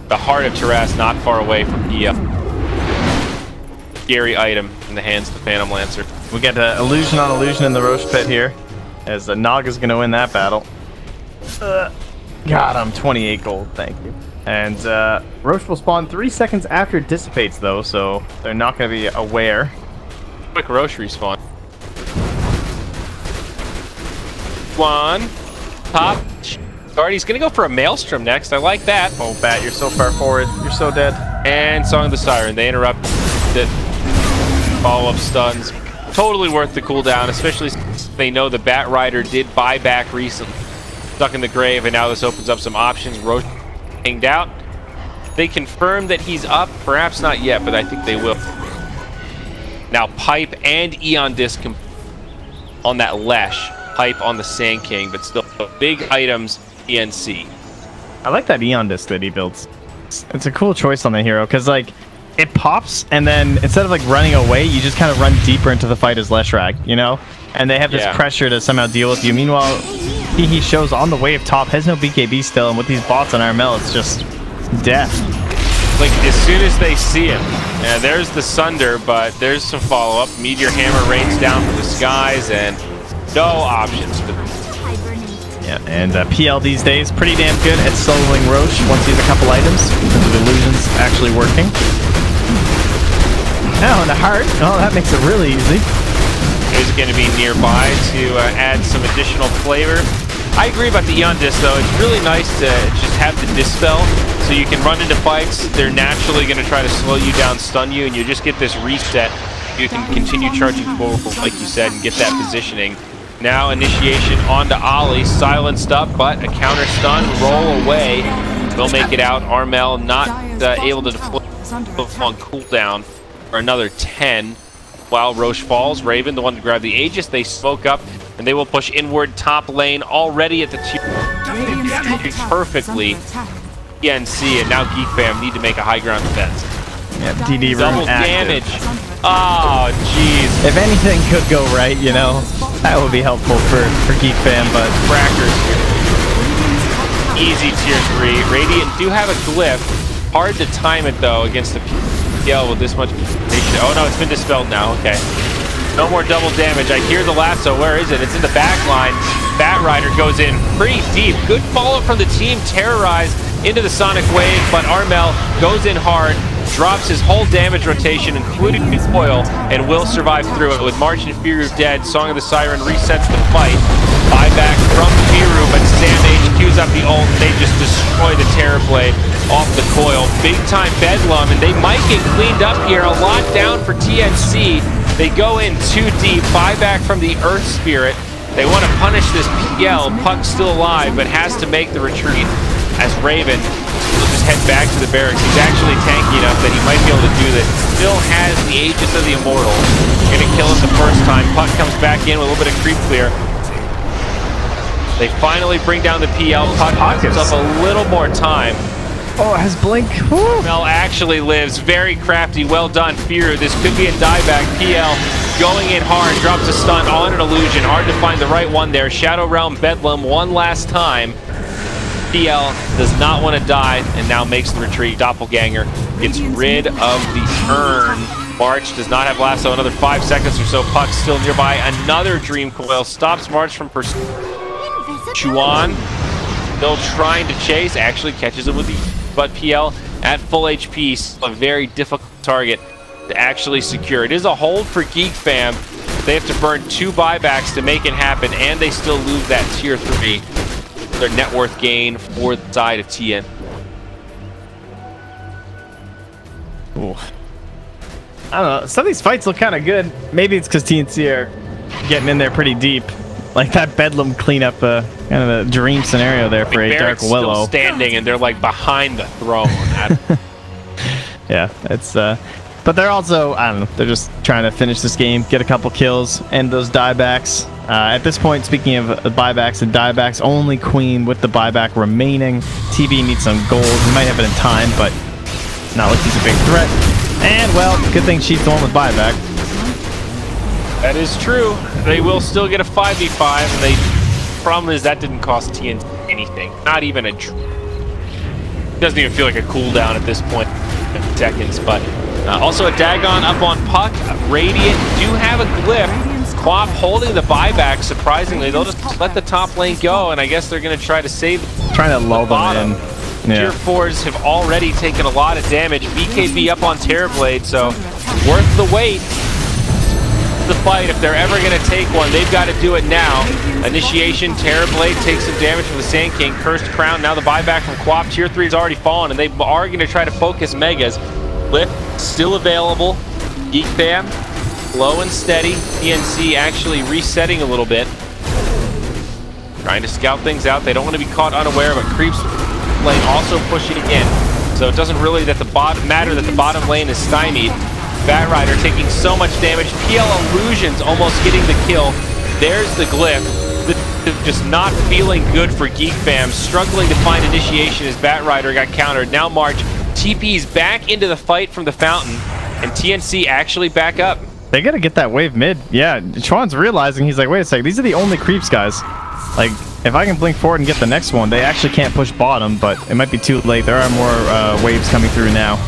the heart of Taras, not far away from the scary item in the hands of the Phantom Lancer. We get illusion on illusion in the Roche pit here, as Naga's going to win that battle. Got him, 28 gold, thank you. And Roche will spawn 3 seconds after it dissipates, though, so they're not going to be aware. Quick Roche respawn. One. Top. He's going to go for a Maelstrom next. I like that. Oh, Bat, you're so far forward. You're so dead. And Song of the Siren. They interrupt it. Follow-up stuns. Totally worth the cooldown, especially since they know the Batrider did buy back recently. Stuck in the grave, and now this opens up some options. Roche hanged out. They confirm that he's up. Perhaps not yet, but I think they will. Now Pipe and Eon Disc on that Lesh. Pipe on the Sand King, but still big items, TNC. I like that Eon Disc that he builds. It's a cool choice on the hero, because like, it pops, and then instead of like running away, you just kind of run deeper into the fight as Leshrac, you know? And they have this pressure to somehow deal with you. Meanwhile, he shows on the wave top, has no BKB still, and with these bots on Armel, it's just death. like as soon as they see him. Yeah, there's the Sunder, but there's some follow-up. Meteor Hammer rains down from the skies, and no options for them. Yeah, and PL these days pretty damn good at soloing Roche once he has a couple items because of illusions actually working. Oh, and the heart. Oh, that makes it really easy. Is going to be nearby to add some additional flavor. I agree about the Eon Disc, though. It's really nice to just have the Dispel, so you can run into fights. They're naturally going to try to slow you down, stun you, and you just get this reset. You can continue charging forward, like you said, and get that positioning. Now initiation onto Ollie, silenced up, but a counter stun, roll away. Will make it out. Armel not able to deploy on cooldown for another 10. While Roche falls, Raven, the one to grab the Aegis, they smoke up, and they will push inward top lane already at the tier perfectly. TNC and now Geek Fam need to make a high ground defense. Yeah, DD double damage. Oh, jeez. If anything could go right, you know, that would be helpful for Geek Fam, but Crackers. Easy tier 3. Radiant do have a glyph. Hard to time it though against the PL with this much. Oh no, it's been dispelled now. Okay. No more double damage. I hear the lasso. Where is it? It's in the back line. Batrider goes in pretty deep. Good follow from the team. Terrorized into the Sonic Wave, but Armel goes in hard, drops his whole damage rotation, including his foil, and will survive through it. With March and Firu dead, Song of the Siren resets the fight. Buyback from Firu, but Sam HQ's up the ult. They just destroy the Terrorblade off the coil. Big time Bedlam, and they might get cleaned up here. A lot down for TNC. They go in too deep. Buyback from the Earth Spirit. They want to punish this PL. Puck's still alive, but has to make the retreat as Raven will just head back to the barracks. He's actually tanky enough that he might be able to do this. Still has the Aegis of the Immortal. Gonna kill him the first time. Puck comes back in with a little bit of creep clear. They finally bring down the PL. Puck gives up a little more time. oh, it has Blink. Woo. Mel actually lives. Very crafty. Well done, Firu. This could be a dieback. PL going in hard. Drops a stun on an illusion. Hard to find the right one there. Shadow Realm Bedlam one last time. PL does not want to die and now makes the retreat. Doppelganger gets rid of the urn. March does not have lasso. Another 5 seconds or so. Puck still nearby. Another Dream Coil stops March from pursuit. Chuan still trying to chase. Actually catches him with the... But PL at full HP. Still a very difficult target to actually secure. It is a hold for Geek Fam. They have to burn 2 buybacks to make it happen, and they still lose that tier 3. Their net worth gain for the side of TN. Ooh. I don't know. Some of these fights look kind of good. Maybe it's because TNC are getting in there pretty deep. Like that Bedlam cleanup, kind of a dream scenario there for a Dark Willow. Still standing, and they're like behind the throne. Yeah, it's. But they're also, I don't know, they're just trying to finish this game, get a couple kills, end those diebacks. At this point, speaking of buybacks and diebacks, only Queen with the buyback remaining. TB needs some gold. He might have it in time, but not like he's a big threat. And, well, good thing she's the one with buyback. That is true. They will still get a 5v5, and the problem is that didn't cost TNC anything. Not even a... It doesn't even feel like a cooldown at this point in seconds, but... also a Dagon up on Puck. Radiant do have a glyph. Qual holding the buyback. Surprisingly, they'll just let the top lane go, and I guess they're going to try to save. Trying to lull them in. Tier Yeah. 4s have already taken a lot of damage. BKB up on Terrorblade, so worth the wait. The fight, if they're ever going to take one, they've got to do it now. Initiation, Terrorblade takes some damage from the Sand King. Cursed Crown, now the buyback from Qual. Tier 3 is already fallen, and they are going to try to focus Megas. Lift still available. Geek Fam, slow and steady. TNC actually resetting a little bit. Trying to scout things out. They don't want to be caught unaware, but Creeps lane also pushing in. So it doesn't really matter that the bottom lane is stymied. Batrider taking so much damage. PL Illusions almost getting the kill. There's the glyph. Just not feeling good for Geek Fam. Struggling to find initiation as Batrider got countered. Now March TP's back into the fight from the fountain, and TNC actually back up. They gotta get that wave mid. Yeah, Chuan's realizing, he's like, wait a second, these are the only creeps, guys. Like, if I can blink forward and get the next one, they actually can't push bottom, but it might be too late. There are more waves coming through now.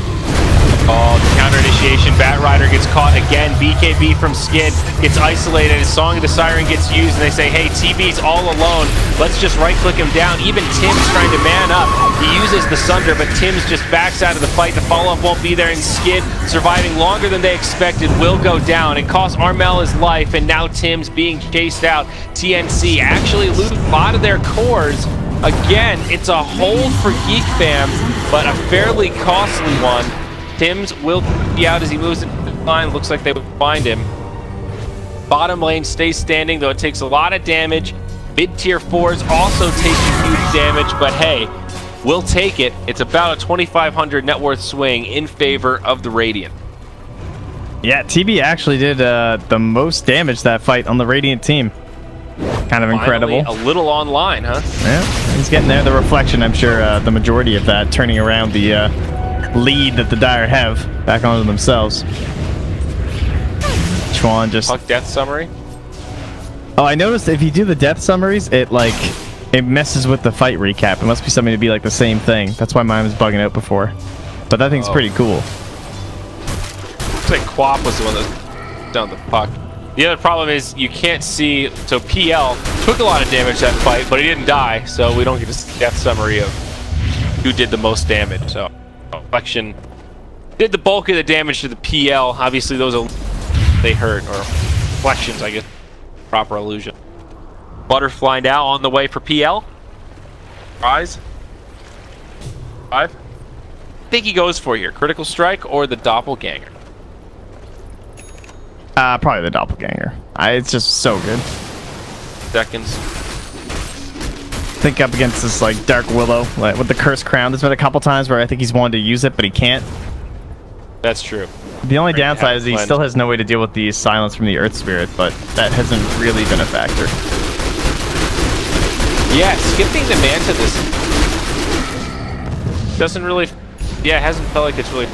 Oh, the counter initiation. Batrider gets caught again. BKB from Skid gets isolated. His Song of the Siren gets used, and they say, hey, TB's all alone. Let's just right-click him down. Even Tim's trying to man up. He uses the Sunder, but Tim's just backs out of the fight. The follow-up won't be there, and Skid, surviving longer than they expected, will go down. It costs Armel his life, and now Tim's being chased out. TNC actually losing a lot of their cores. Again, it's a hold for Geek Fam, but a fairly costly one. Tim's will be out as he moves into the line. Looks like they will find him. Bottom lane stays standing, though it takes a lot of damage. Mid-tier 4s also taking huge damage, but hey, we'll take it. It's about a 2,500 net worth swing in favor of the Radiant. Yeah, TB actually did the most damage that fight on the Radiant team. Kind of incredible. Finally, a little online, huh? Yeah, he's getting there. The reflection, I'm sure the majority of that, turning around the lead that the Dire have back onto themselves. Schwan just... Puck death summary? Oh, I noticed if you do the death summaries, it messes with the fight recap. It must be something to be like the same thing. That's why mine was bugging out before. But that thing's pretty cool. Looks like Qual was the one that was down the puck. The other problem is you can't see, so PL took a lot of damage that fight, but he didn't die, so we don't get a death summary of who did the most damage. So reflection did the bulk of the damage to the PL. Obviously those are they hurt, or reflections, I guess, proper illusion. Butterfly now on the way for PL. Rise. 5. I think he goes for here, critical strike or the doppelganger. Probably the doppelganger. It's just so good. Seconds. I think up against this like Dark Willow with the Cursed Crown. There's been a couple times where I think he's wanted to use it, but he can't. That's true. The only downside is he still has no way to deal with the silence from the Earth Spirit, but that hasn't really been a factor. Yeah, skipping the Manta this doesn't really... Yeah, it hasn't felt like it's really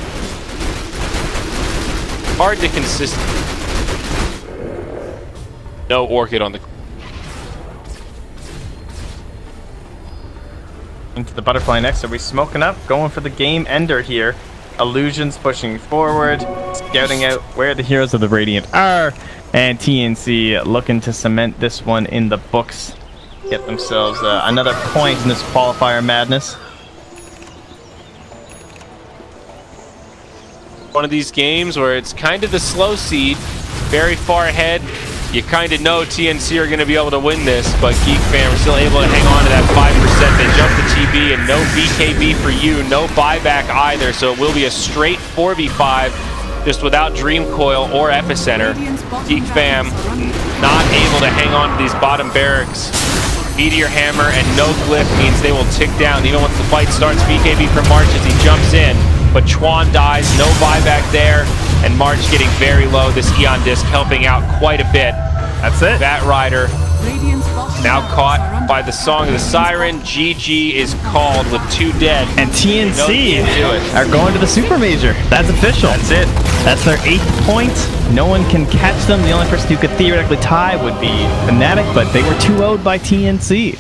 hard to consist. No Orchid on the... Into the Butterfly next. Are we smoking up? Going for the game ender here. Illusions pushing forward, scouting out where the heroes of the Radiant are, and TNC looking to cement this one in the books. Get themselves another point in this qualifier madness. One of these games where it's kind of the slow seed, very far ahead. You kind of know TNC are going to be able to win this, but Geek Fam are still able to hang on to that 5%. They jump the TB, and no BKB for you, no buyback either, so it will be a straight 4v5, just without Dream Coil or Epicenter. Geek Fam not able to hang on to these bottom barracks. Meteor Hammer and no Glyph means they will tick down even once the fight starts. BKB from March as he jumps in, but Chuan dies, no buyback there, and March getting very low. This Eon Disc helping out quite a bit. That's it. Batrider now caught by the Song of the Siren. GG is called with 2 dead. And TNC are going to the Super Major. That's official. That's it. That's their 8th point. No one can catch them. The only person who could theoretically tie would be Fnatic, but they were 2-0'd by TNC.